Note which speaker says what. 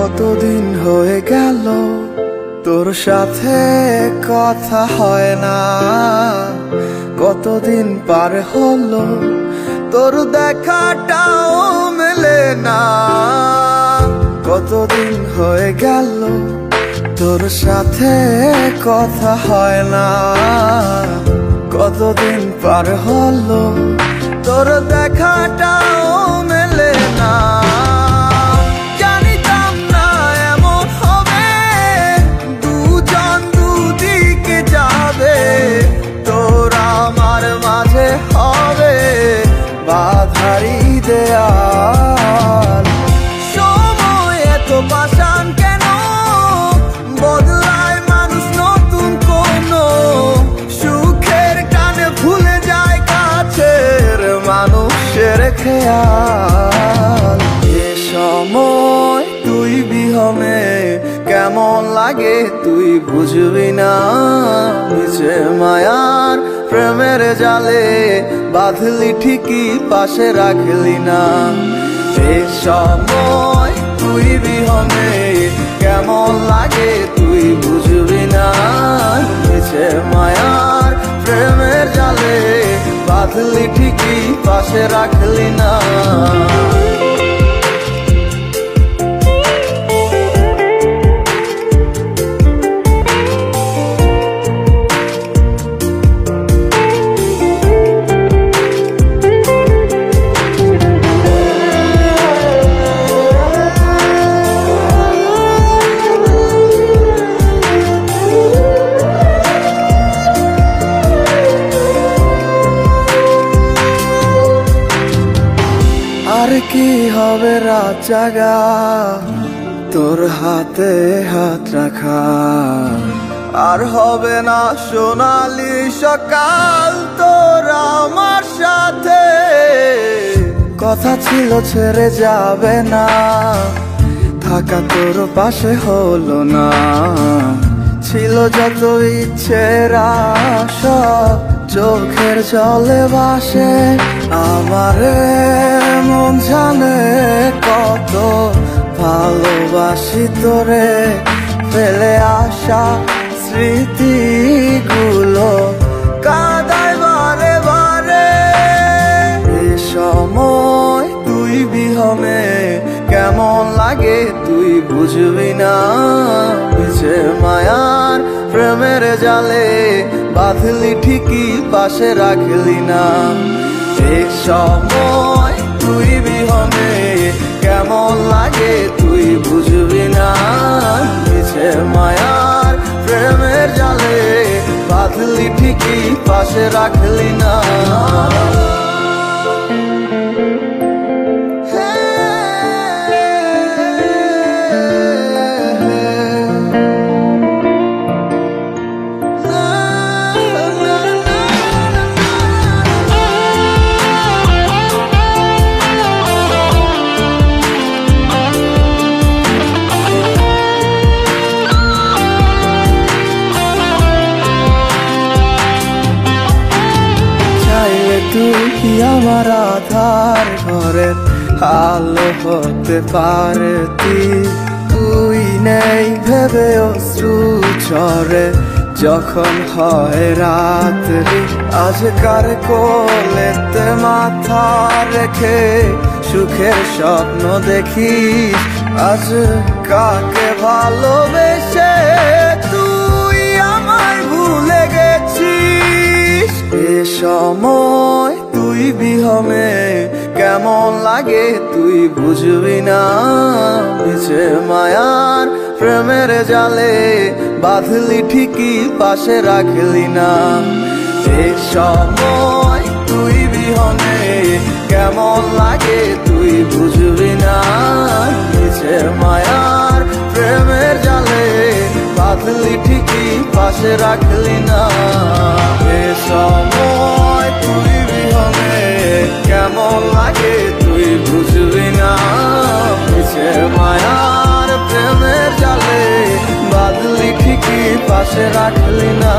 Speaker 1: কতদিন হয়ে গেল তোর সাথে কথা হয় না, কতদিন পার হলো তোর দেখাটাও মেলে না। কতদিন হয়ে গেল তোর সাথে কথা হয় না, কতদিন পার হলো তোর দেখাটাও মেলে না। জানিতাম না এমন হবে, দুজন দুদিকে যাবে, তোর আমার মাঝে হবে বাধারি দেয়াল। সময় এত পাষাণ কেন, বদলায় মানুষ নতুন কোনো সুখের টানে ভুলে যায় কাছের মানুষের খেয়াল। এ সময় তুই বিহনে কেমন লাগে তুই বুঝবি না, নিচে মায়ার প্রেমের জালে বাঁধলি ঠিকই পাশে রাখলি না। এ সময় তুই বিহনে কেমন লাগে তুই বুঝবি না, নিচে মায়ার প্রেমের জালে বাঁধলি ঠিকই পাশে রাখলি না। আর কি হবে রাত জাগা তোর হাতে হাত রাখা, আর হবে না সোনালি সকাল তোর আমার সাথে। কথা ছিল ছেড়ে যাবে না, থাকা তোর পাশে হলো না, ছিল যত ইচ্ছের আশা চোখের জলে ভাসে। আমারে মন জানে কত ভালোবাসি তোরে, ফেলে আসা স্মৃতিগুলো কাঁদায় বারে বারে। এ সময় তুই বিহনে কেমন লাগে তুই বুঝবি না, নিচে মায়ার প্রেমের জালে বাঁধলি ঠিকই পাশে রাখলি না। এ সময় তুই বিহনে কেমন লাগে তুই বুঝবি না, নিচে মায়ার প্রেমের জালে বাঁধলি ঠিকই পাশে রাখলি না। তুই আমার আধার ঘরের আলো হতে পারতি, তুই নেই ভেবে অশ্রু ঝরে যখন হয় রাত্রি। আজকার কোলেতে মাথা রেখে সুখের স্বপ্ন দেখিস, আজ কাকে ভালোবেসে তুই আমায় ভুলে গেছিস। এ সময় তুই বিহনে কেমন লাগে তুই বুঝবি না, নিচে মায়ার প্রেমের জালে বাঁধলি ঠিকই পাশে রাখলি না। এ সময় তুই বিহনে কেমন লাগে তুই বুঝবি না, নিচে মায়ার প্রেমের জালে বাঁধলি ঠিকই পাশে রাখলি না। এ সময় তুই বিহনে কেমন লাগে তুই বুঝবি না, নিচে মায়ার প্রেমের জালে বাঁধলি ঠিকই পাশে রাখলি না।